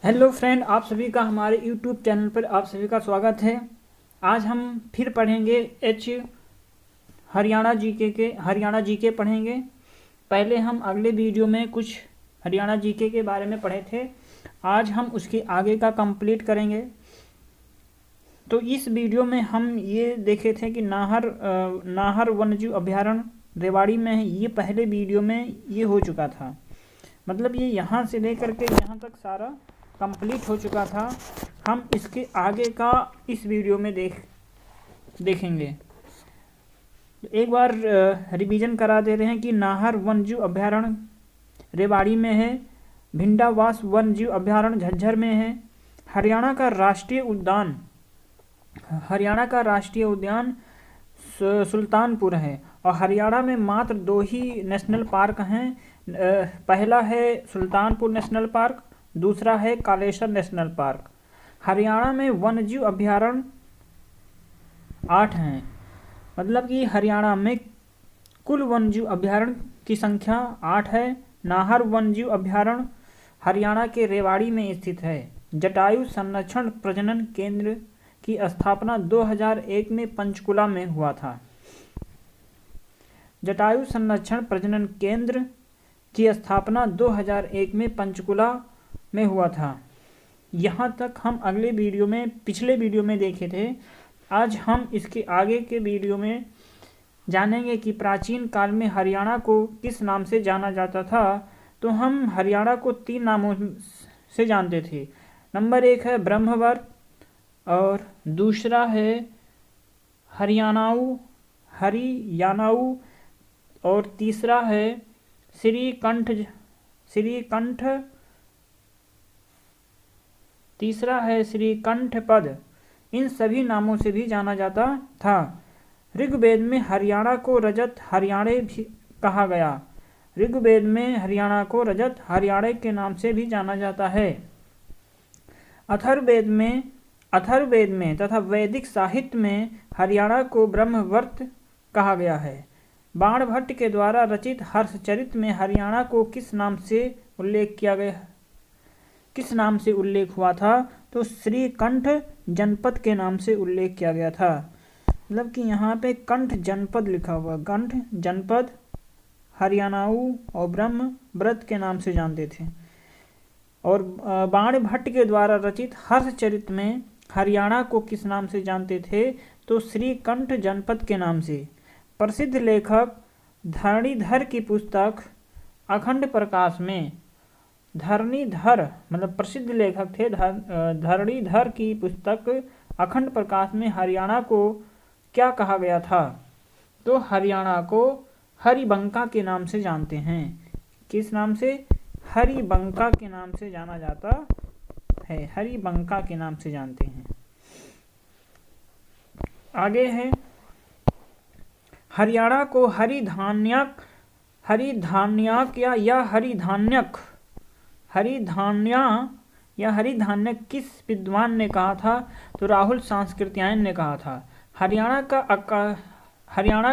Hello friend, आप सभी का हमारे यूट्यूब चैनल पर आप सभी का स्वागत है। आज हम फिर पढ़ेंगे हरियाणा जीके पढ़ेंगे। पहले हम अगले वीडियो में कुछ हरियाणा जीके के बारे में पढ़े थे। आज हम उसके आगे का कंप्लीट करेंगे। तो इस वीडियो में हम ये देखे थे कि नाहर वन्यजीव अभयारण्य रेवाड़ी में है। ये पहले वीडियो में ये हो चुका था, मतलब ये यहाँ से लेकर के यहाँ तक सारा कंप्लीट हो चुका था। हम इसके आगे का इस वीडियो में देखेंगे। एक बार रिवीजन करा दे रहे हैं कि नाहर वन्यजीव अभयारण्य रेवाड़ी में है, भिंडावास वन्यजीव अभयारण्य झज्जर में है। हरियाणा का राष्ट्रीय उद्यान सुल्तानपुर है। और हरियाणा में मात्र 2 ही नेशनल पार्क हैं। पहला है सुल्तानपुर नेशनल पार्क, दूसरा है कालेश्वर नेशनल पार्क। हरियाणा में वन्यजीव अभयारण्य 8 हैं, मतलब कि हरियाणा में कुल वन्यजीव अभयारण्य की संख्या 8 है। नाहर वन्यजीव अभयारण्य हरियाणा के रेवाड़ी में स्थित है। जटायु संरक्षण प्रजनन केंद्र की स्थापना 2001 में पंचकुला में हुआ था। जटायु संरक्षण प्रजनन केंद्र की स्थापना 2001 में पंचकुला में हुआ था। यहाँ तक हम पिछले वीडियो में देखे थे। आज हम इसके आगे के वीडियो में जानेंगे कि प्राचीन काल में हरियाणा को किस नाम से जाना जाता था। तो हम हरियाणा को 3 नामों से जानते थे। नंबर 1 है ब्रह्मवर्त, और दूसरा है हरियाणाऊ, और तीसरा है श्रीकंठ पद। इन सभी नामों से भी जाना जाता था। ऋग्वेद में हरियाणा को रजत हरियाणे भी कहा गया। ऋग्वेद में हरियाणा को रजत हरियाणे के नाम से भी जाना जाता है। अथर्ववेद में तथा वैदिक साहित्य में हरियाणा को ब्रह्मवर्त कहा गया है। बाणभट्ट के द्वारा रचित हर्षचरित में हरियाणा को किस नाम से उल्लेख हुआ था? तो श्रीकंठ जनपद के नाम से उल्लेख किया गया था। मतलब कि यहाँ पे कंठ जनपद लिखा हुआ, कंठ जनपद हरियाणाऊ और ब्रह्मव्रत के नाम से जानते थे। और बाणभट्ट के द्वारा रचित हर्षचरित में हरियाणा को किस नाम से जानते थे? तो श्रीकंठ जनपद के नाम से। प्रसिद्ध लेखक धरणीधर की पुस्तक अखंड प्रकाश में, धरणीधर मतलब प्रसिद्ध लेखक थे। धरणीधर की पुस्तक अखंड प्रकाश में हरियाणा को क्या कहा गया था? तो हरियाणा को हरिबंका के नाम से जानते हैं। किस नाम से? हरिबंका के नाम से जाना जाता है। हरिबंका के नाम से जानते हैं। आगे है हरियाणा को हरिधान्यक या हरिधान्यक किस विद्वान ने कहा था? तो राहुल सांस्कृत्यायन ने कहा था। हरियाणा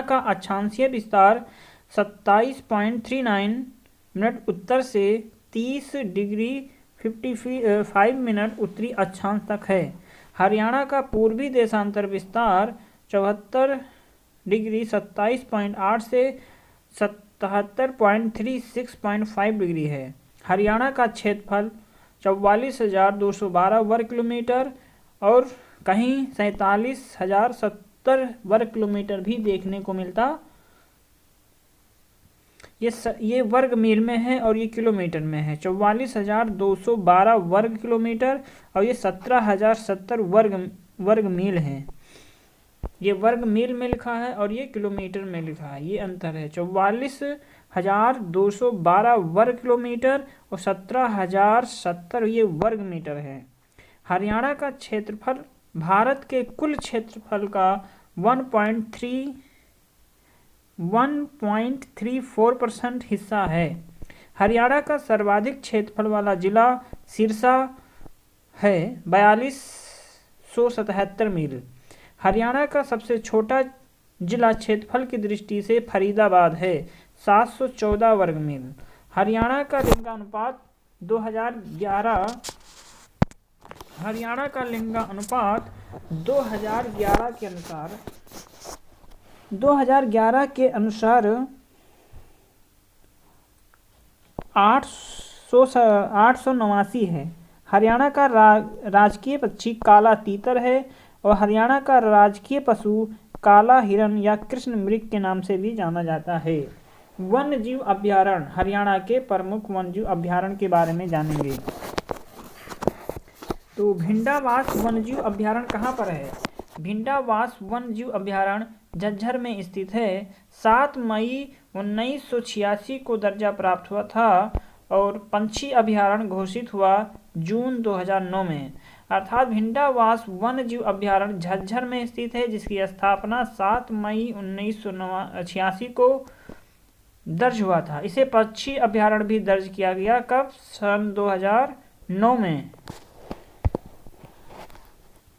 का अक्षांशीय विस्तार 27.39 मिनट उत्तर से 30 डिग्री 55 मिनट उत्तरी अक्षांश तक है। हरियाणा का पूर्वी देशांतर विस्तार 74 डिग्री 27.8 से 77.36.5 डिग्री है। हरियाणा का क्षेत्रफल 44,212 वर्ग किलोमीटर और कहीं 47,070 वर्ग किलोमीटर भी देखने को मिलता। ये वर्ग मील में है और ये किलोमीटर में है। 44,212 वर्ग किलोमीटर और ये 17,070 वर्ग मील है। ये वर्ग मील में लिखा है और ये किलोमीटर में लिखा है, ये अंतर है। 44,212 वर्ग किलोमीटर और 17,070 ये वर्ग मीटर है। हरियाणा का क्षेत्रफल भारत के कुल क्षेत्रफल का 1.34% हिस्सा है। हरियाणा का सर्वाधिक क्षेत्रफल वाला जिला सिरसा है, 4277 मील। हरियाणा का सबसे छोटा जिला क्षेत्रफल की दृष्टि से फरीदाबाद है, 714 वर्ग मील। हरियाणा का लिंगानुपात 2011 हरियाणा का लिंगानुपात 2011 के अनुसार 889 है। हरियाणा का राजकीय पक्षी काला तीतर है और हरियाणा का राजकीय पशु काला हिरण या कृष्ण मृग के नाम से भी जाना जाता है। वन्यजीव अभयारण्य, हरियाणा के प्रमुख वन्यजीव अभयारण्य के बारे में जानेंगे। तो भिंडावास वन्यजीव अभयारण्य कहाँ पर है? भिंडावास वन्यजीव अभयारण्य झज्जर में स्थित है। 7 मई 1986 को दर्जा प्राप्त हुआ था और पंछी अभयारण्य घोषित हुआ जून 2009 में। अर्थात भिंडावास वन्यजीव अभयारण्य झज्जर में स्थित है, जिसकी स्थापना 7 मई 1986 को दर्ज हुआ था। इसे पक्षी अभयारण्य भी दर्ज किया गया, कब? सन 2009 में।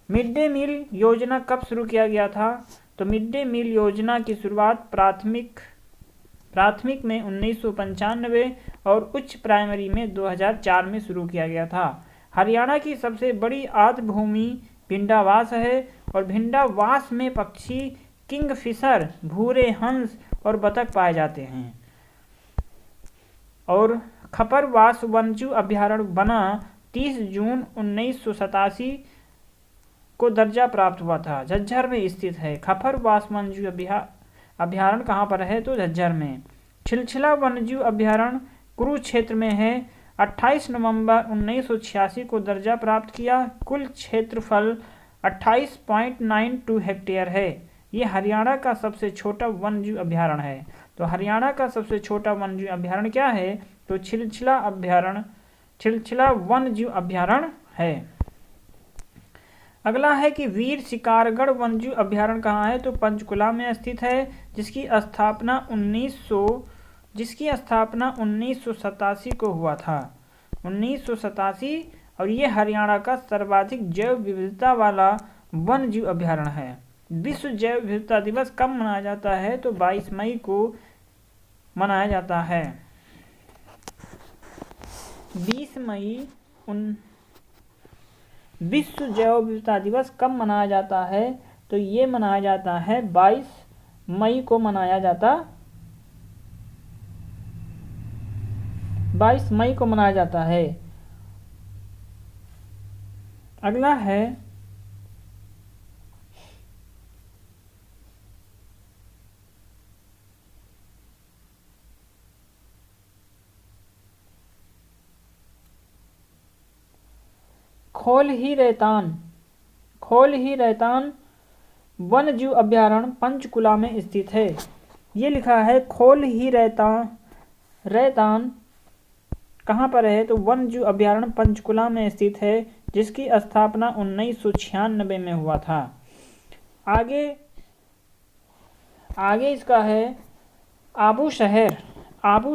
मिड डे मील योजना कब शुरू किया गया था? तो मिड डे मील योजना की शुरुआत प्राथमिक में 1995 और उच्च प्राइमरी में 2004 में शुरू किया गया था। हरियाणा की सबसे बड़ी आर्द्रभूमि भिंडावास है और भिंडावास में पक्षी किंगफिशर, भूरे हंस और बतख पाए जाते हैं। और खपरवास वन्यजीव अभयारण्य बना 30 जून 1987 को दर्जा प्राप्त हुआ था। झज्जर में स्थित है। खपरवास वन्यजीव अभयारण्य कहाँ पर है? तो झज्जर में। छिलछिला वन्यजीव अभयारण्य कुरुक्षेत्र में है। 28 नवंबर 1986 को दर्जा प्राप्त किया। कुल क्षेत्रफल 28.92 हेक्टेयर है। ये हरियाणा का सबसे छोटा वन्यजीव अभयारण्य है। तो हरियाणा का सबसे छोटा वन्यजीव अभयारण्य क्या है? तो छिलछिला वन्यजीव अभयारण्य है। अगला है कि वीर शिकारगढ़ वन्यजीव अभयारण्य कहाँ है? तो पंचकुला में स्थित है, जिसकी स्थापना 1987 को हुआ था। 1987। और ये हरियाणा का सर्वाधिक जैव विविधता वाला वन्यजीव अभयारण्य है। विश्व जैव विविधता दिवस कब मनाया जाता है? तो 22 मई को मनाया जाता है। 20 मई विश्व जैव विविधता दिवस कब मनाया जाता है? तो ये मनाया जाता है 22 मई को मनाया जाता है। अगला है खोलही रैतान वन्यजीव अभयारण्य पंचकुला में स्थित है। ये लिखा है खोलही रैतान कहाँ पर है? तो वन्यजीव अभयारण्य पंचकुला में स्थित है, जिसकी स्थापना 1996 में हुआ था। आगे इसका है आबू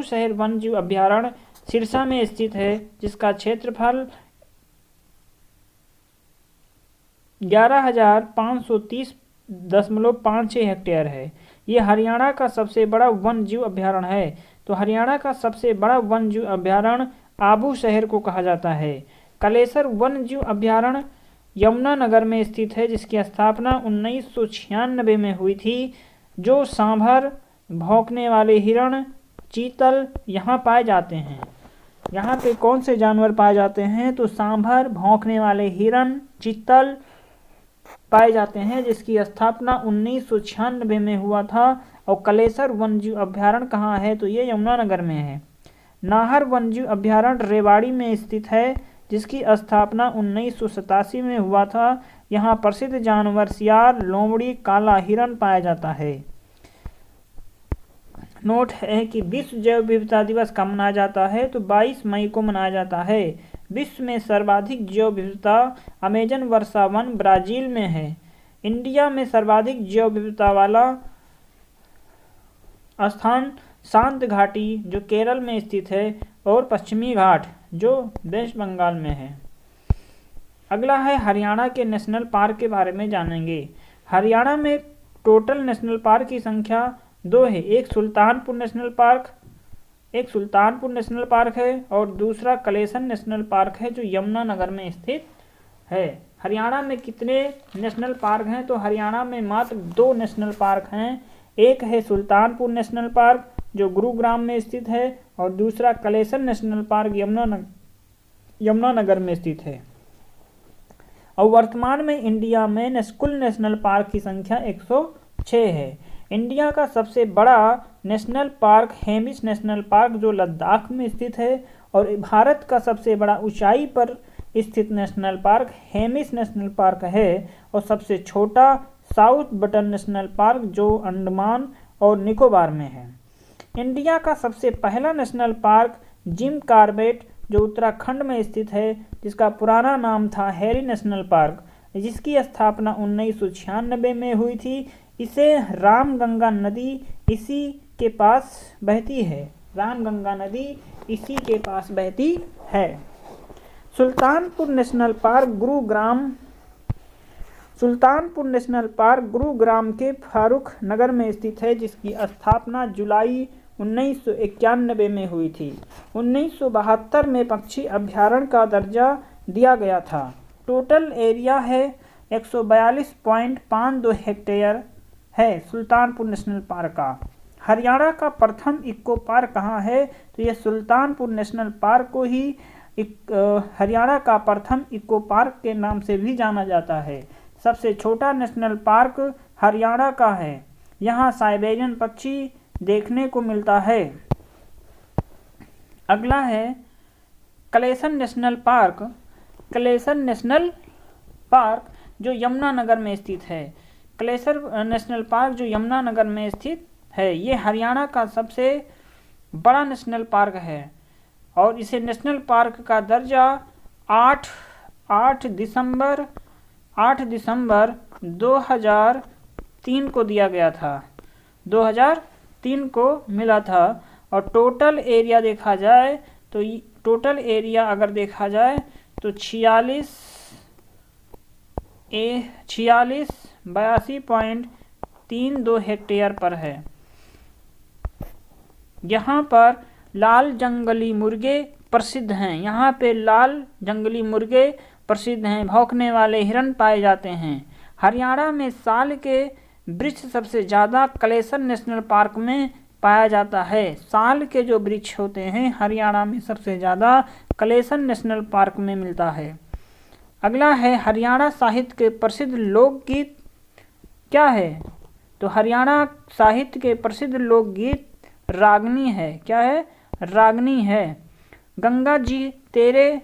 शहर वन्यजीव अभयारण्य सिरसा में स्थित है, जिसका क्षेत्रफल 11,530.56 हेक्टेयर है। ये हरियाणा का सबसे बड़ा वन्यजीव अभयारण्य है। तो हरियाणा का सबसे बड़ा वन्यजीव अभयारण्य आबू शहर को कहा जाता है। कलेसर वन्यजीव अभयारण्य यमुनानगर में स्थित है, जिसकी स्थापना 1996 में हुई थी। जो सांभर, भौंकने वाले हिरण, चीतल यहाँ पाए जाते हैं। यहाँ पे कौन से जानवर पाए जाते हैं? तो सांभर, भौंकने वाले हिरण, चीतल पाए जाते हैं, जिसकी स्थापना 1996 में हुआ था। और कलेसर वन्यजीव अभयारण्य कहाँ है? तो ये यमुनानगर में है। नाहर वन्यजीव अभयारण्य रेवाड़ी में स्थित है, जिसकी स्थापना 1987 में हुआ था। यहाँ प्रसिद्ध जानवर सियार, लोमड़ी, काला हिरण पाया जाता है। नोट है कि विश्व जैव विविधता दिवस कब मनाया जाता है? तो 22 मई को मनाया जाता है। विश्व में सर्वाधिक जैव विविधता अमेजन वर्षा वन ब्राजील में है। इंडिया में सर्वाधिक जैव विविधता वाला स्थान शांत घाटी, जो केरल में स्थित है, और पश्चिमी घाट, जो वेस्ट बंगाल में है। अगला है हरियाणा के नेशनल पार्क के बारे में जानेंगे। हरियाणा में टोटल नेशनल पार्क की संख्या 2 है। एक सुल्तानपुर नेशनल पार्क है और दूसरा कलेसन नेशनल पार्क है, जो यमुनानगर में स्थित है। हरियाणा में कितने नेशनल पार्क हैं? तो हरियाणा में मात्र 2 नेशनल पार्क हैं। एक है सुल्तानपुर नेशनल पार्क जो गुरुग्राम में स्थित है, और दूसरा कलेसन नेशनल पार्क यमुनानगर में स्थित है। और वर्तमान में इंडिया में कुल नेशनल पार्क की संख्या 106 है। इंडिया का सबसे बड़ा national park Hemis national park जो लद्दाख में स्थित है, और भारत का सबसे बड़ा ऊंचाई पर स्थित national park Hemis national park है। और सबसे छोटा साउथ बटन नेशनल पार्क जो अंडमान और निकोबार में है। इंडिया का सबसे पहला नेशनल पार्क जिम कॉर्बेट जो उत्तराखंड में स्थित है, जिसका पुराना नाम था हैरी नेशनल पार्क, जिसकी स्थापना 1996 में हुई थी। इसे रामगंगा नदी इसी के पास बहती है। रामगंगा नदी इसी के पास बहती है। सुल्तानपुर नेशनल पार्क गुरुग्राम के फारूक नगर में स्थित है, जिसकी स्थापना जुलाई 1991 में हुई थी। 1972 में पक्षी अभ्यारण्य का दर्जा दिया गया था। टोटल एरिया है 142.52 हेक्टेयर है सुल्तानपुर नेशनल पार्क का। हरियाणा का प्रथम इको पार्क कहाँ है? तो यह सुल्तानपुर नेशनल पार्क को ही हरियाणा का प्रथम इको पार्क के नाम से भी जाना जाता है। सबसे छोटा नेशनल पार्क हरियाणा का है। यहाँ साइबेरियन पक्षी देखने को मिलता है। अगला है कलेसन नेशनल पार्क। कलेसन नेशनल पार्क जो यमुनानगर में स्थित है। कलेसन नेशनल पार्क जो यमुनानगर में स्थित है, ये हरियाणा का सबसे बड़ा नेशनल पार्क है, और इसे नेशनल पार्क का दर्जा 8 दिसंबर 2003 को दिया गया था। 2003 को मिला था। और टोटल एरिया देखा जाए तो 82.32 हेक्टेयर पर है। यहाँ पर लाल जंगली मुर्गे प्रसिद्ध हैं। यहाँ पे लाल जंगली मुर्गे प्रसिद्ध हैं। भौंकने वाले हिरन पाए जाते हैं। हरियाणा में साल के वृक्ष सबसे ज़्यादा कलेसन नेशनल पार्क में पाया जाता है। साल के जो वृक्ष होते हैं हरियाणा में सबसे ज़्यादा कलेसन नेशनल पार्क में मिलता है। अगला है हरियाणा साहित्य के प्रसिद्ध लोकगीत क्या है? तो हरियाणा साहित्य के प्रसिद्ध लोकगीत रागनी है। क्या है? रागनी है। गंगा जी तेरे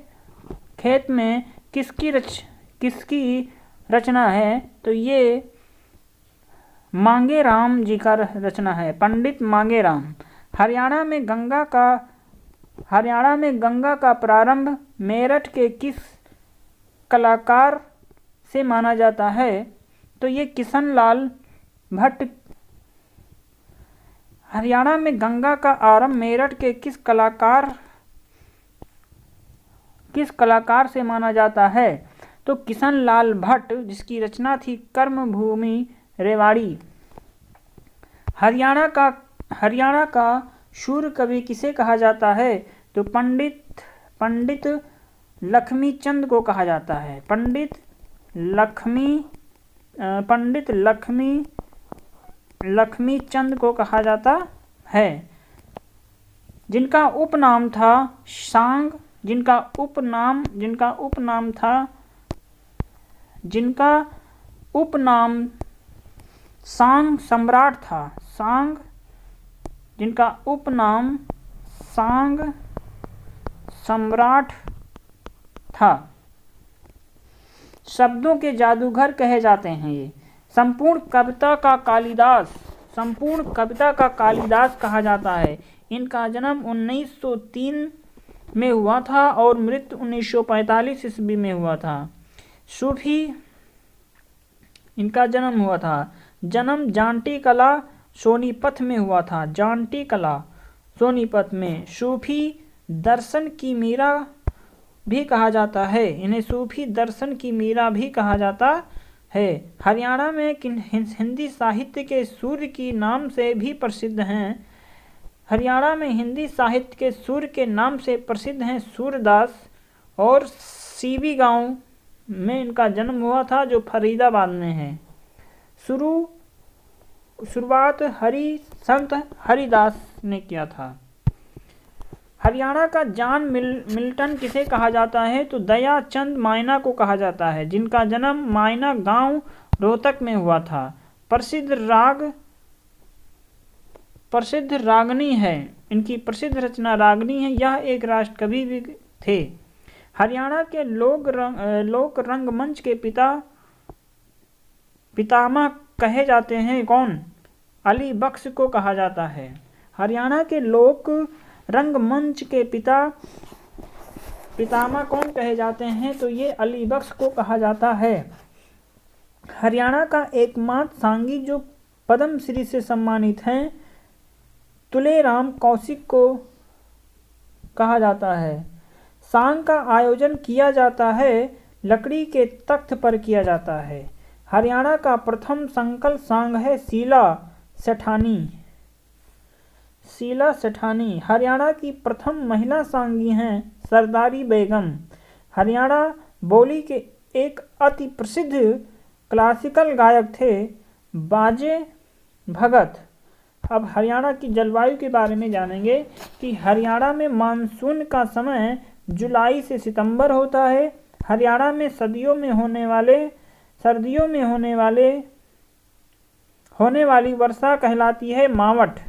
खेत में किसकी रचना है? तो ये मांगे राम जी का रचना है, पंडित मांगे राम। हरियाणा में गंगा का प्रारंभ मेरठ के किस कलाकार से माना जाता है? तो ये किशन लाल भट्ट। हरियाणा में गंगा का आरंभ मेरठ के किस कलाकार से माना जाता है? तो किशन लाल भट्ट, जिसकी रचना थी कर्मभूमि रेवाड़ी। हरियाणा का शूर कवि किसे कहा जाता है? तो पंडित लक्ष्मीचंद को कहा जाता है। पंडित लक्ष्मीचंद को कहा जाता है, जिनका उपनाम था सांग। जिनका उपनाम सांग सम्राट था। जिनका उपनाम सांग सम्राट था। शब्दों के जादूगर कहे जाते हैं ये। संपूर्ण कविता का कालिदास कहा जाता है। इनका जन्म 1903 में हुआ था और मृत्यु 1945 ईस्वी में हुआ था। सूफी इनका जन्म हुआ था। जन्म जांटी कला सोनीपत में हुआ था। जांटी कला सोनीपत में। सूफी दर्शन की मीरा भी कहा जाता है। इन्हें सूफी दर्शन की मीरा भी कहा जाता है। हरियाणा में हिंदी साहित्य के सूर्य की नाम से भी प्रसिद्ध हैं। हरियाणा में हिंदी साहित्य के सूर्य के नाम से प्रसिद्ध हैं सूरदास और सीबी गांव में इनका जन्म हुआ था, जो फरीदाबाद में है। शुरुआत संत हरिदास ने किया था। हरियाणा का जॉन मिल्टन किसे कहा जाता है? तो दया चंद मायना को कहा जाता है, जिनका जन्म मायना गांव रोहतक में हुआ था। प्रसिद्ध रागनी है, इनकी प्रसिद्ध रचना रागनी है। यह एक राष्ट्रकवि भी थे। हरियाणा के लोक रंगमंच के पितामह कहे जाते हैं कौन? अली बख्श को कहा जाता है। हरियाणा के लोक रंगमंच के पितामह कौन कहे जाते हैं? तो ये अली बख्श को कहा जाता है। हरियाणा का एकमात्र सांगी जो पद्म श्री से सम्मानित हैं, तुलेराम कौशिक को कहा जाता है। सांग का आयोजन किया जाता है, लकड़ी के तख्त पर किया जाता है। हरियाणा का प्रथम संकल्प सांग है शीला सेठानी। हरियाणा की प्रथम महिला सांगी हैं सरदारी बेगम। हरियाणा बोली के एक अति प्रसिद्ध क्लासिकल गायक थे बाजे भगत। अब हरियाणा की जलवायु के बारे में जानेंगे कि हरियाणा में मानसून का समय जुलाई से सितंबर होता है। हरियाणा में सर्दियों में होने वाली वर्षा कहलाती है मावठ।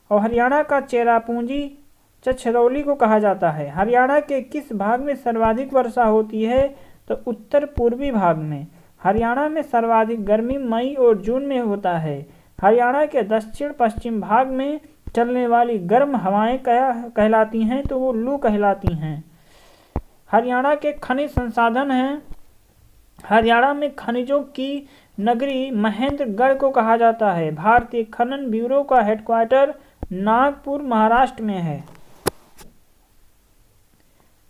और हरियाणा का चेरापूंजी चछरौली को कहा जाता है। हरियाणा के किस भाग में सर्वाधिक वर्षा होती है? तो उत्तर पूर्वी भाग में। हरियाणा में सर्वाधिक गर्मी मई और जून में होता है। हरियाणा के दक्षिण पश्चिम भाग में चलने वाली गर्म हवाएं कहलाती हैं, तो वो लू कहलाती हैं। हरियाणा के खनिज संसाधन हैं। हरियाणा में खनिजों की नगरी महेंद्रगढ़ को कहा जाता है। भारतीय खनन ब्यूरो का हेडक्वार्टर नागपुर महाराष्ट्र में है।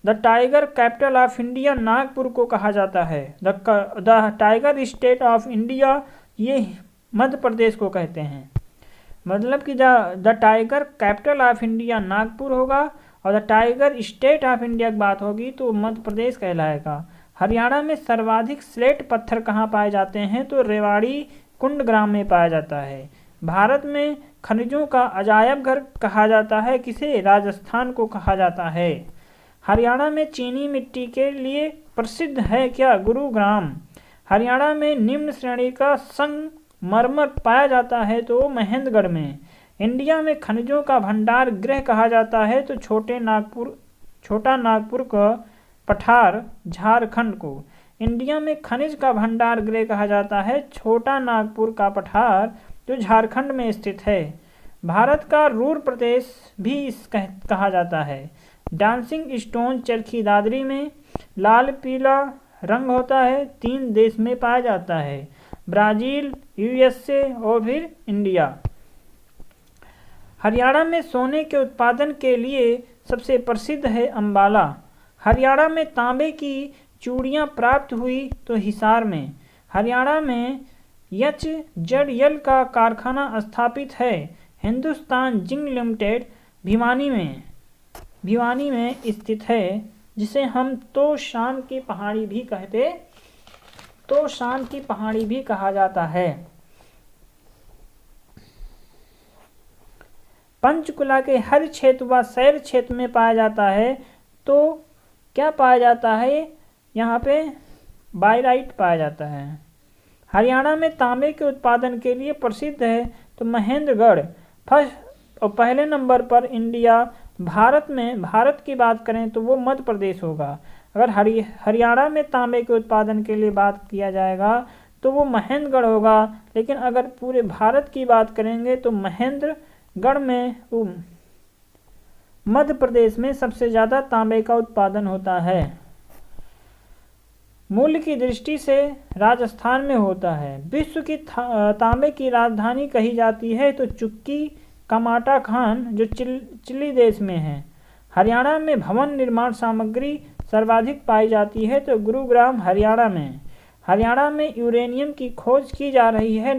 The tiger capital of India Nagpur को कहा जाता है। The tiger state of India ये मध्य प्रदेश को कहते हैं। मतलब कि the tiger capital of India Nagpur होगा और the tiger state of India की बात होगी तो मध्य प्रदेश कहलाएगा। हरियाणा में सर्वाधिक स्लेट पत्थर कहाँ पाए जाते हैं? तो रेवाड़ी कुंडग्राम में पाया जाता है। भारत में खनिजों का अजायब घर कहा जाता है किसे? राजस्थान को कहा जाता है। हरियाणा में चीनी मिट्टी के लिए प्रसिद्ध है क्या? गुरुग्राम। हरियाणा में निम्न श्रेणी का संगमरमर पाया जाता है तो महेंद्रगढ़ में। इंडिया में खनिजों का भंडार गृह कहा जाता है तो छोटा नागपुर का पठार झारखंड को। इंडिया में खनिज का भंडार गृह कहा जाता है छोटा नागपुर का पठार जो झारखंड में स्थित है। भारत का रूर प्रदेश भी कहा जाता है। डांसिंग स्टोन चरखी दादरी में लाल पीला रंग होता है। 3 देश में पाया जाता है, ब्राजील, यूएसए और फिर इंडिया। हरियाणा में सोने के उत्पादन के लिए सबसे प्रसिद्ध है अंबाला। हरियाणा में तांबे की चूड़ियाँ प्राप्त हुई तो हिसार में। हरियाणा में एचजेडएल का कारखाना स्थापित है। हिंदुस्तान जिंक लिमिटेड भिवानी में स्थित है, जिसे हम तोशान की पहाड़ी भी कहा जाता है। पंचकुला के हर क्षेत्र व शहर क्षेत्र में पाया जाता है तो क्या पाया जाता है? यहाँ पे बाइराइट पाया जाता है। हरियाणा में तांबे के उत्पादन के लिए प्रसिद्ध है तो महेंद्रगढ़ फर्स्ट और पहले नंबर पर इंडिया। भारत की बात करें तो वो मध्य प्रदेश होगा। अगर हरियाणा में तांबे के उत्पादन के लिए बात किया जाएगा तो वो महेंद्रगढ़ होगा, लेकिन अगर पूरे भारत की बात करेंगे तो महेंद्रगढ़ में मध्य प्रदेश में सबसे ज़्यादा तांबे का उत्पादन होता है। मूल्य की दृष्टि से राजस्थान में होता है। विश्व की तांबे की राजधानी कही जाती है तो चुक्की कमाटा खान जो चिली देश में है। हरियाणा में भवन निर्माण सामग्री सर्वाधिक पाई जाती है तो गुरुग्राम हरियाणा में। हरियाणा में यूरेनियम की खोज की जा रही है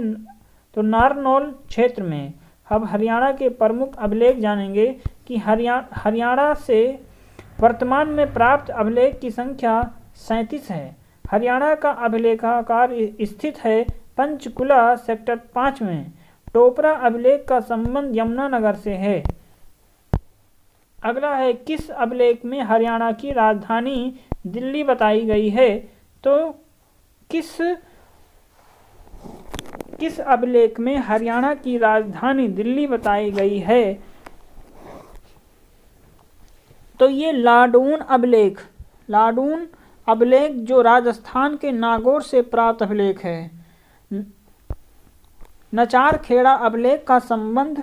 तो नारनौल क्षेत्र में। अब हरियाणा के प्रमुख अभिलेख जानेंगे कि हरियाणा से वर्तमान में प्राप्त अभिलेख की संख्या 37 है। हरियाणा का अभिलेखागार स्थित है पंचकुला सेक्टर 5 में। टोपरा अभिलेख का संबंध यमुनानगर से है। अगला है, किस अभिलेख में हरियाणा की राजधानी दिल्ली बताई गई है? तो किस अभिलेख में हरियाणा की राजधानी दिल्ली बताई गई है? तो ये लाडून अभिलेख जो राजस्थान के नागौर से प्राप्त अभिलेख है। नचार खेड़ा अभिलेख का संबंध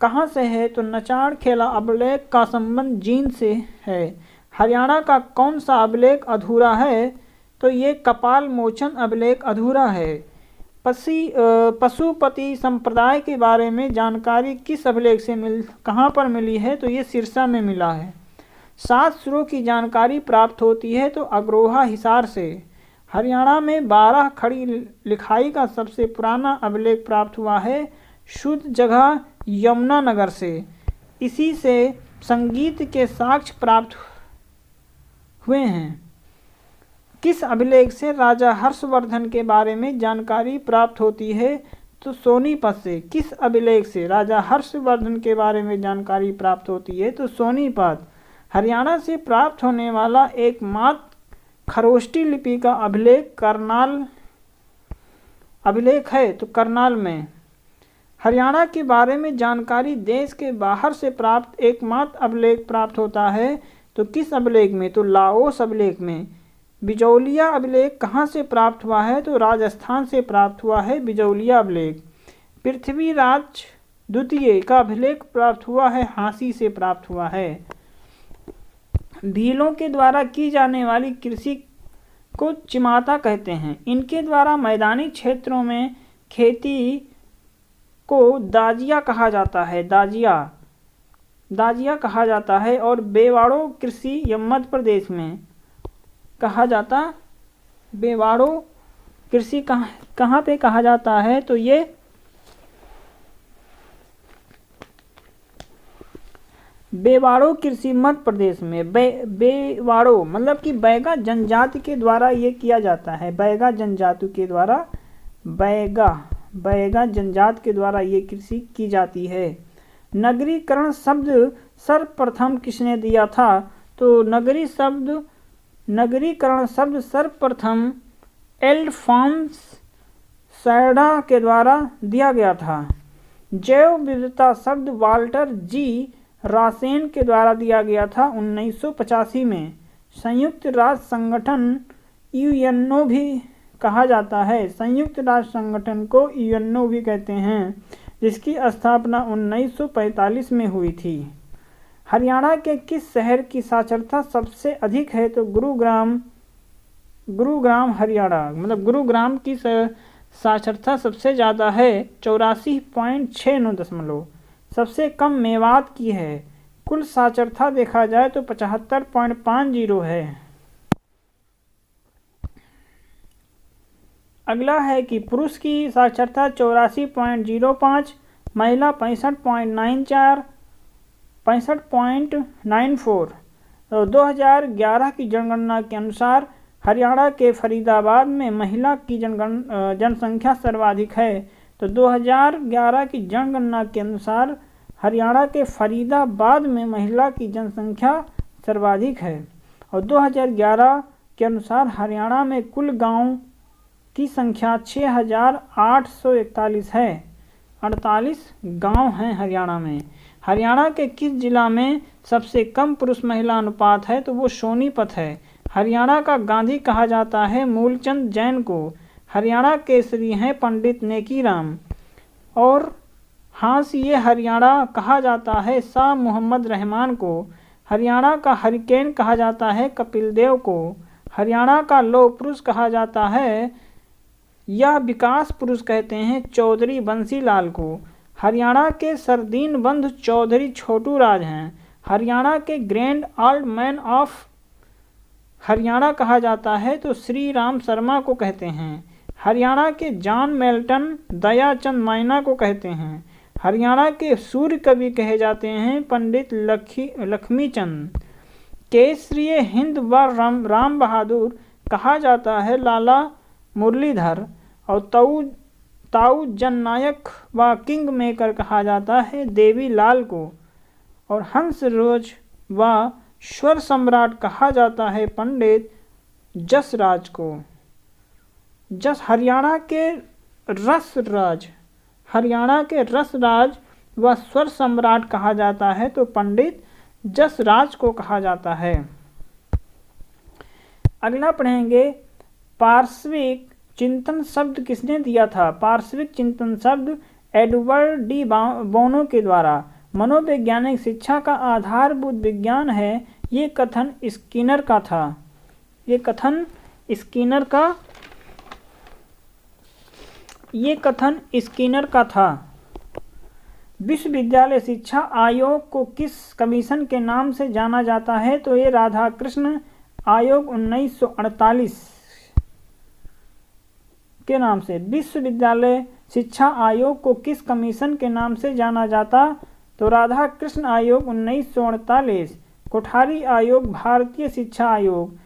कहाँ से है? तो नचार खेड़ा अभिलेख का संबंध जींद से है। हरियाणा का कौन सा अभिलेख अधूरा है? तो ये कपाल मोचन अभिलेख अधूरा है। पशुपति संप्रदाय के बारे में जानकारी किस अभिलेख से कहाँ पर मिली है? तो ये सिरसा में मिला है। 7 सुरों की जानकारी प्राप्त होती है तो अग्रोहा हिसार से। हरियाणा में 12 खड़ी लिखाई का सबसे पुराना अभिलेख प्राप्त हुआ है शुद्ध जगह यमुनानगर से। इसी से संगीत के साक्ष्य प्राप्त हुए हैं। किस अभिलेख से राजा हर्षवर्धन के बारे में जानकारी प्राप्त होती है? तो सोनीपत से। किस अभिलेख से राजा हर्षवर्धन के बारे में जानकारी प्राप्त होती है? तो सोनीपत। हरियाणा से प्राप्त होने वाला एकमात्र खरोष्टी लिपि का अभिलेख करनाल अभिलेख है, तो करनाल में। हरियाणा के बारे में जानकारी देश के बाहर से प्राप्त एकमात्र अभिलेख प्राप्त होता है, तो किस अभिलेख में? तो लाओस अभिलेख में। बिजौलिया अभिलेख कहाँ से प्राप्त हुआ है? तो राजस्थान से प्राप्त हुआ है बिजौलिया अभिलेख। पृथ्वीराज द्वितीय का अभिलेख प्राप्त हुआ है हांसी से प्राप्त हुआ है। भीलों के द्वारा की जाने वाली कृषि को चिमाता कहते हैं। इनके द्वारा मैदानी क्षेत्रों में खेती को दाजिया कहा जाता है। दाजिया कहा जाता है। और बेवाड़ो कृषि मध्य प्रदेश में कहा जाता। बेवाड़ो कृषि कहाँ पे कहा जाता है? तो ये बेवाड़ो कृषि मध्य प्रदेश में। बेवाड़ो मतलब कि बैगा जनजाति के द्वारा ये किया जाता है। बैगा जनजाति के द्वारा बैगा जनजाति के द्वारा ये कृषि की जाती है। नगरीकरण शब्द सर्वप्रथम किसने दिया था? तो नगरीकरण शब्द सर्वप्रथम एल्फॉन्स सैडा के द्वारा दिया गया था। जैव विविधता शब्द वाल्टर जी रासेन के द्वारा दिया गया था 1985 में। संयुक्त राष्ट्र संगठन यूएनओ भी कहा जाता है। संयुक्त राष्ट्र संगठन को यूएनओ भी कहते हैं, जिसकी स्थापना 1945 में हुई थी। हरियाणा के किस शहर की साक्षरता सबसे अधिक है? तो गुरुग्राम हरियाणा मतलब गुरुग्राम की साक्षरता सबसे ज़्यादा है 84.69। सबसे कम मेवात की है। कुल साक्षरता देखा जाए तो 75.50 है। अगला है कि पुरुष की साक्षरता 84.05, महिला 65.94, 65.94। 2011 की जनगणना के अनुसार हरियाणा के फरीदाबाद में महिला की जनसंख्या सर्वाधिक है। तो 2011 की जनगणना के अनुसार हरियाणा के फरीदाबाद में महिला की जनसंख्या सर्वाधिक है। और 2011 के अनुसार हरियाणा में कुल गांव की संख्या 6841 है। 48 गांव हैं हरियाणा में। हरियाणा के किस जिला में सबसे कम पुरुष महिला अनुपात है? तो वो सोनीपत है। हरियाणा का गांधी कहा जाता है मूलचंद जैन को। हरियाणा केसरी हैं पंडित नेकीराम। और हांसिये हरियाणा कहा जाता है शाह मोहम्मद रहमान को। हरियाणा का हरिकेन कहा जाता है कपिल देव को। हरियाणा का लौह पुरुष कहा जाता है यह विकास पुरुष कहते हैं चौधरी बंसीलाल को। हरियाणा के सरदीन बंधु चौधरी छोटू राज हैं। हरियाणा के grand old man of Haryana कहा जाता है तो श्री राम शर्मा को कहते हैं। हरियाणा के जॉन मेल्टन दयाचंद माइना को कहते हैं। हरियाणा के सूर्य कवि कहे जाते हैं पंडित लक्ष्मीचंद। केसरी हिंद व राम बहादुर कहा जाता है लाला मुरलीधर, और ताऊ जननायक व किंग मेकर कहा जाता है देवी लाल को, और हंस रोज व स्वर सम्राट कहा जाता है पंडित जसराज को। हरियाणा के रसराज व स्वर सम्राट कहा जाता है तो पंडित जसराज को कहा जाता है। अगला पढ़ेंगे, पार्श्विक चिंतन शब्द किसने दिया था? पार्श्विक चिंतन शब्द एडवर्ड डी बोनो के द्वारा। मनोवैज्ञानिक शिक्षा का आधारभूत विज्ञान है, ये कथन स्किनर का था। विश्वविद्यालय शिक्षा आयोग को किस कमीशन के नाम से जाना जाता है? तो ये राधाकृष्ण आयोग 1948 के नाम से। विश्वविद्यालय शिक्षा आयोग को किस कमीशन के नाम से जाना जाता? तो राधाकृष्ण आयोग 1948। कोठारी आयोग भारतीय शिक्षा आयोग।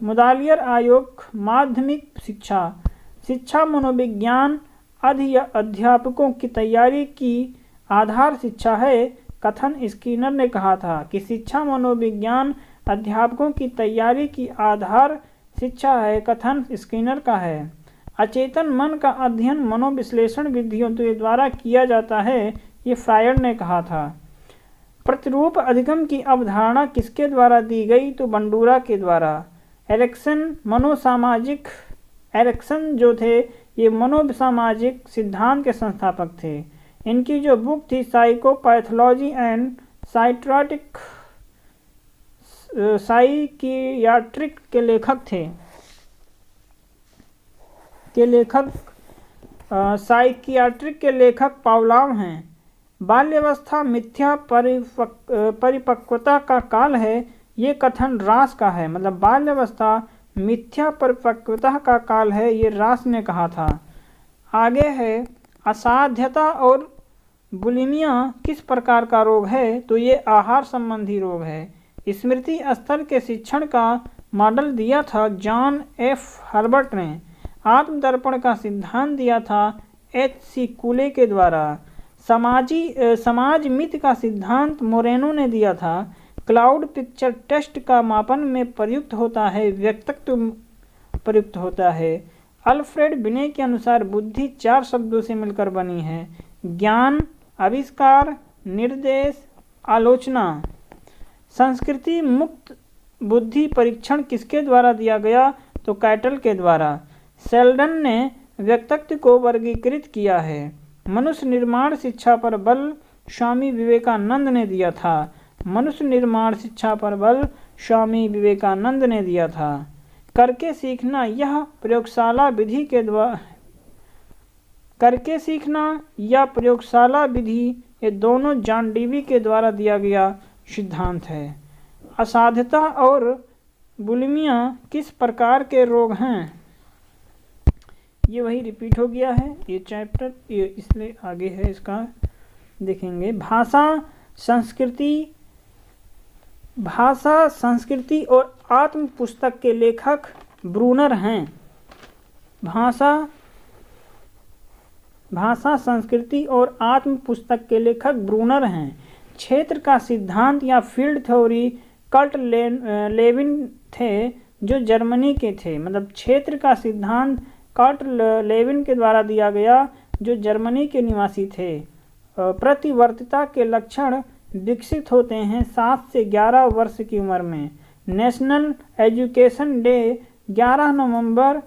मुदालियर आयोग माध्यमिक शिक्षा मनोविज्ञान अध्यापकों की तैयारी की आधार शिक्षा है। कथन स्किनर ने कहा था कि शिक्षा मनोविज्ञान अध्यापकों की तैयारी की आधार शिक्षा है। कथन स्किनर का है। अचेतन मन का अध्ययन मनोविश्लेषण विधियों के द्वारा किया जाता है, ये फ्रायड ने कहा था। प्रतिरूप अधिगम की अवधारणा किसके द्वारा दी गई? तो बंडूरा के द्वारा। एरिक्सन जो थे ये मनोसामाजिक सिद्धांत के संस्थापक थे। इनकी जो बुक थी साइकोपैथोलॉजी एंड साइकियाट्रिक के लेखक पावलोव हैं। बाल्यावस्था मिथ्या परिपक्वता का काल है, ये कथन रास का है। मतलब बाल्यावस्था मिथ्या परिपक्वता का काल है, ये रास ने कहा था। आगे है, असाध्यता और बुलिमिया किस प्रकार का रोग है? तो ये आहार संबंधी रोग है। स्मृति स्तर के शिक्षण का मॉडल दिया था जॉन एफ हर्बर्ट ने। आत्मदर्पण का सिद्धांत दिया था एच.सी. कूले के द्वारा। समाज मित्र का सिद्धांत मोरेनो ने दिया था। क्लाउड पिक्चर टेस्ट का मापन में प्रयुक्त होता है, व्यक्तित्व प्रयुक्त होता है। अल्फ्रेड बिने के अनुसार बुद्धि 4 शब्दों से मिलकर बनी है, ज्ञान, आविष्कार, निर्देश, आलोचना। संस्कृति मुक्त बुद्धि परीक्षण किसके द्वारा दिया गया? तो कैटल के द्वारा। सेल्डन ने व्यक्तित्व को वर्गीकृत किया है। मनुष्य निर्माण शिक्षा पर बल स्वामी विवेकानंद ने दिया था। मनुष्य निर्माण शिक्षा पर बल स्वामी विवेकानंद ने दिया था। करके सीखना यह प्रयोगशाला विधि के द्वारा, करके सीखना या प्रयोगशाला विधि ये दोनों जॉन डीवी के द्वारा दिया गया सिद्धांत है। असाध्यता और बुलिमिया किस प्रकार के रोग हैं? ये वही रिपीट हो गया है ये चैप्टर, ये इसलिए आगे है, इसका देखेंगे। भाषा संस्कृति और आत्म पुस्तक के लेखक ब्रूनर हैं। भाषा संस्कृति और आत्म पुस्तक के लेखक ब्रूनर हैं। क्षेत्र का सिद्धांत या फील्ड थ्योरी कर्ट लेविन थे जो जर्मनी के थे। मतलब क्षेत्र का सिद्धांत कर्ट लेविन के द्वारा दिया गया जो जर्मनी के निवासी थे। प्रतिवर्तिता के लक्षण विकसित होते हैं 7 से 11 वर्ष की उम्र में। नेशनल एजुकेशन डे 11 नवंबर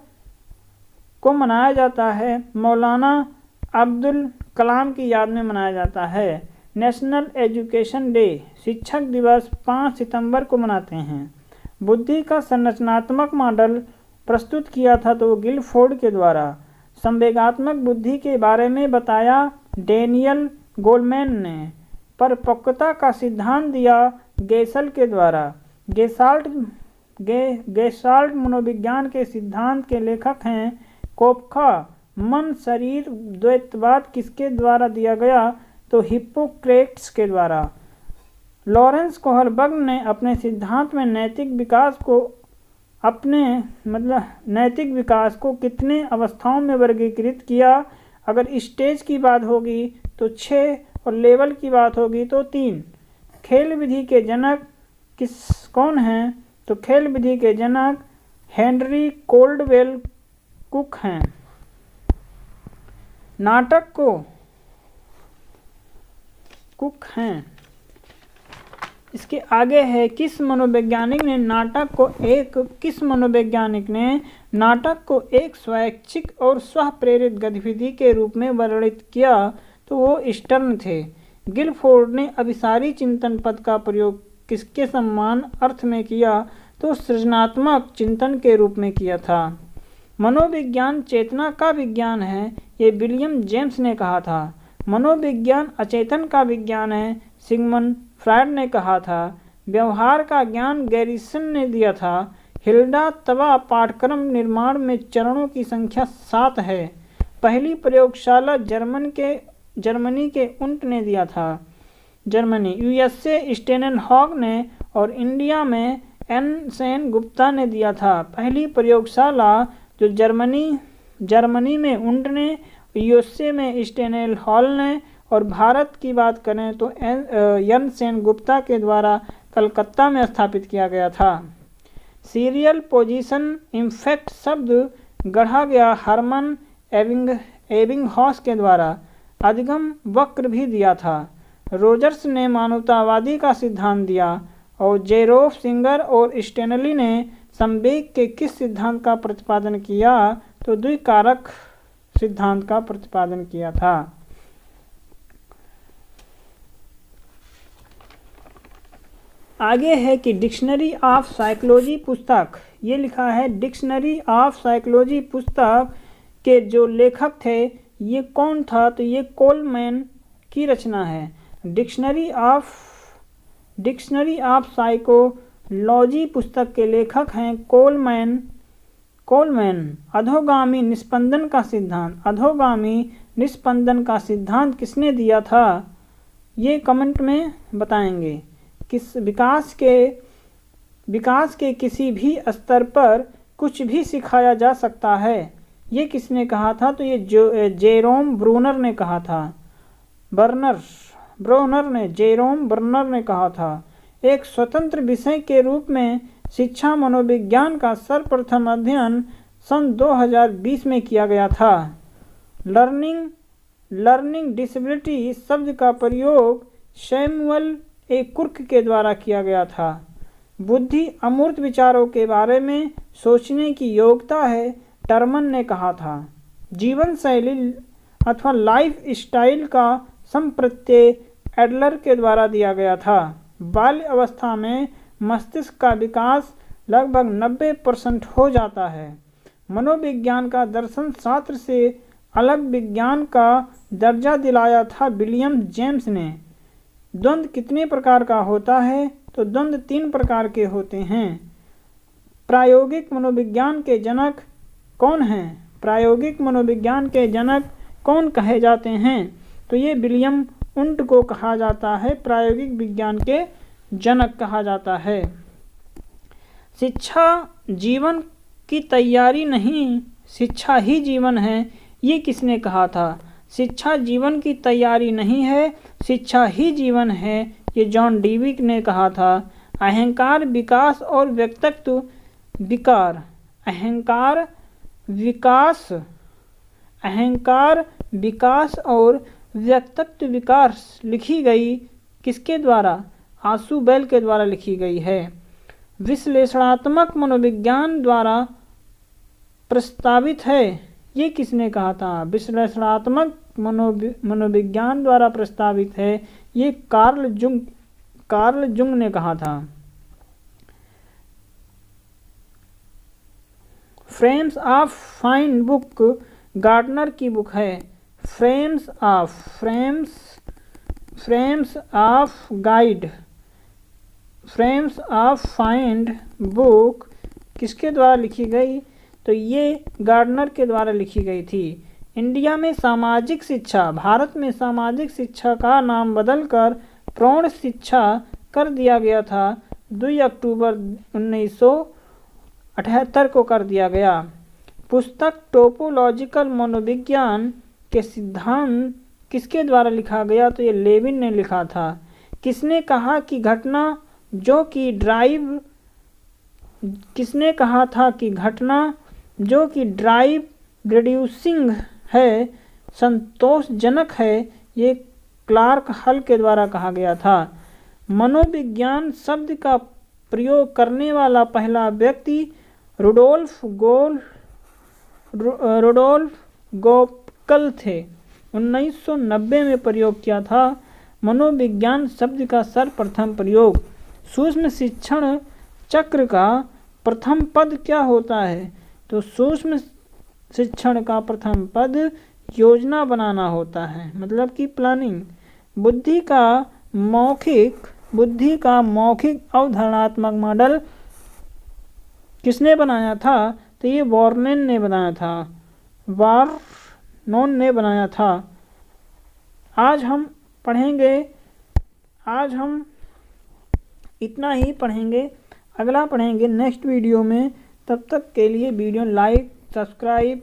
को मनाया जाता है। मौलाना अब्दुल कलाम की याद में मनाया जाता है। नेशनल एजुकेशन डे शिक्षक दिवस 5 सितंबर को मनाते हैं। बुद्धि का संरचनात्मक मॉडल प्रस्तुत किया था तो गिलफोर्ड के द्वारा। संवेगात्मक बुद्धि के बारे में बताया डेनियल गोलमैन ने। परिपक्वता का सिद्धांत दिया गेसल के द्वारा। गेसाल्ट मनोविज्ञान के सिद्धांत के लेखक हैं कोपका। मन शरीर द्वैतवाद किसके द्वारा दिया गया? तो हिप्पोक्रेट्स के द्वारा। लॉरेंस कोहलबर्ग ने अपने सिद्धांत में नैतिक विकास को अपने मतलब नैतिक विकास को कितने अवस्थाओं में वर्गीकृत किया? अगर स्टेज की बात होगी तो 6 और लेवल की बात होगी तो 3। खेल विधि के जनक कौन हैं? तो खेल विधि के जनक हेनरी कोल्डवेल कुक हैं। नाटक को कुक हैं। इसके आगे है किस मनोवैज्ञानिक ने नाटक को एक स्वैच्छिक और स्वप्रेरित गतिविधि के रूप में वर्णित किया? तो वो स्टर्न थे। गिलफोर्ड ने अभिसारी चिंतन पद का प्रयोग किसके समान अर्थ में किया? तो सृजनात्मक चिंतन के रूप में किया था। मनोविज्ञान चेतना का विज्ञान है, ये विलियम जेम्स ने कहा था। मनोविज्ञान अचेतन का विज्ञान है, सिगमंड फ्रायड ने कहा था। व्यवहार का ज्ञान गैरिसन ने दिया था। हिल्डा तबा पाठ्यक्रम निर्माण में चरणों की संख्या 7 है। पहली प्रयोगशाला जर्मनी के उंट ने दिया था। जर्मनी यूएसए स्टेनहॉग ने और इंडिया में एन सेन गुप्ता ने दिया था। पहली प्रयोगशाला जो जर्मनी में उंट ने, यूएसए में स्टेनहॉग ने और भारत की बात करें तो एन सेन गुप्ता के द्वारा कलकत्ता में स्थापित किया गया था। सीरियल पोजीशन इम्फेक्ट शब्द गढ़ा गया हरमन एबिंगहॉस के द्वारा। अधिगम वक्र भी दिया था। रोजर्स ने मानवतावादी का सिद्धांत दिया और जेरोफ सिंगर और स्टेनली ने संवेग के किस सिद्धांत का प्रतिपादन किया? तो द्विकारक सिद्धांत का प्रतिपादन किया था। आगे है कि डिक्शनरी ऑफ साइकोलॉजी पुस्तक, ये लिखा है डिक्शनरी ऑफ साइकोलॉजी पुस्तक के जो लेखक थे ये कौन था? तो ये कोलमैन की रचना है। डिक्शनरी ऑफ साइकोलॉजी पुस्तक के लेखक हैं कोलमैन। अधोगामी निस्पंदन का सिद्धांत किसने दिया था? ये कमेंट में बताएंगे। किस विकास के किसी भी स्तर पर कुछ भी सिखाया जा सकता है, ये किसने कहा था? तो ये जेरोम ब्रूनर ने कहा था। जेरोम ब्रूनर ने कहा था। एक स्वतंत्र विषय के रूप में शिक्षा मनोविज्ञान का सर्वप्रथम अध्ययन सन 2020 में किया गया था। लर्निंग डिसेबिलिटी इस शब्द का प्रयोग सैमुअल ए कुर्क के द्वारा किया गया था। बुद्धि अमूर्त विचारों के बारे में सोचने की योग्यता है, टर्मन ने कहा था। जीवन शैली अथवा लाइफ स्टाइल का संप्रत्यय एडलर के द्वारा दिया गया था। बाल्य अवस्था में मस्तिष्क का विकास लगभग 90% हो जाता है। मनोविज्ञान का दर्शन शास्त्र से अलग विज्ञान का दर्जा दिलाया था विलियम जेम्स ने। द्वंद्व कितने प्रकार का होता है? तो द्वंद्व 3 प्रकार के होते हैं। प्रायोगिक मनोविज्ञान के जनक कौन हैं? प्रायोगिक मनोविज्ञान के जनक कौन कहे जाते हैं? तो ये विलियम उंट को कहा जाता है, प्रायोगिक विज्ञान के जनक कहा जाता है। शिक्षा जीवन की तैयारी नहीं, शिक्षा ही जीवन है, ये किसने कहा था? शिक्षा जीवन की तैयारी नहीं है, शिक्षा ही जीवन है, ये जॉन डीवी ने कहा था। अहंकार विकास और व्यक्तित्व विकार, अहंकार विकास और व्यक्तित्व विकास लिखी गई किसके द्वारा? आसू बेल के द्वारा लिखी गई है। विश्लेषणात्मक मनोविज्ञान द्वारा प्रस्तावित है, ये किसने कहा था? विश्लेषणात्मक मनोविज्ञान द्वारा प्रस्तावित है, ये कार्ल जुंग ने कहा था। Frames of mind book Gardner की बुक है। फ्रेम्स ऑफ फाइंड बुक किसके द्वारा लिखी गई? तो ये गार्डनर के द्वारा लिखी गई थी। इंडिया में सामाजिक शिक्षा, भारत में सामाजिक शिक्षा का नाम बदलकर प्रौढ़ शिक्षा कर दिया गया था 2 अक्टूबर 78 को कर दिया गया। पुस्तक टोपोलॉजिकल मनोविज्ञान के सिद्धांत किसके द्वारा लिखा गया? तो ये लेविन ने लिखा था। किसने कहा कि घटना जो कि ड्राइव रिड्यूसिंग है, संतोषजनक है, ये क्लार्क हल के द्वारा कहा गया था। मनोविज्ञान शब्द का प्रयोग करने वाला पहला व्यक्ति रुडोल्फ गोप्कल थे। 1990 में प्रयोग किया था। मनोविज्ञान शब्द का सर्वप्रथम प्रयोग। सूक्ष्म शिक्षण चक्र का प्रथम पद क्या होता है? तो सूक्ष्म शिक्षण का प्रथम पद योजना बनाना होता है, मतलब कि प्लानिंग। बुद्धि का मौखिक अवधारणात्मक मॉडल किसने बनाया था? तो ये वार्नोन ने बनाया था। आज हम इतना ही पढ़ेंगे, अगला पढ़ेंगे नेक्स्ट वीडियो में। तब तक के लिए वीडियो लाइक, सब्सक्राइब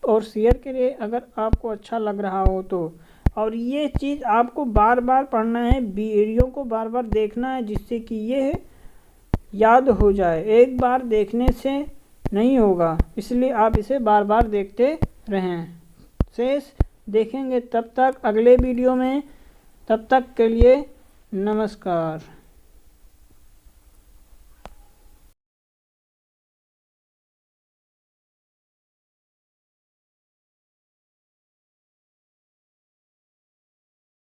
और शेयर करें अगर आपको अच्छा लग रहा हो तो। और ये चीज़ आपको बार बार पढ़ना है, वीडियो को बार बार देखना है, जिससे कि ये याद हो जाए। एक बार देखने से नहीं होगा, इसलिए आप इसे बार बार देखते रहें। शेष देखेंगे तब तक अगले वीडियो में। तब तक के लिए नमस्कार।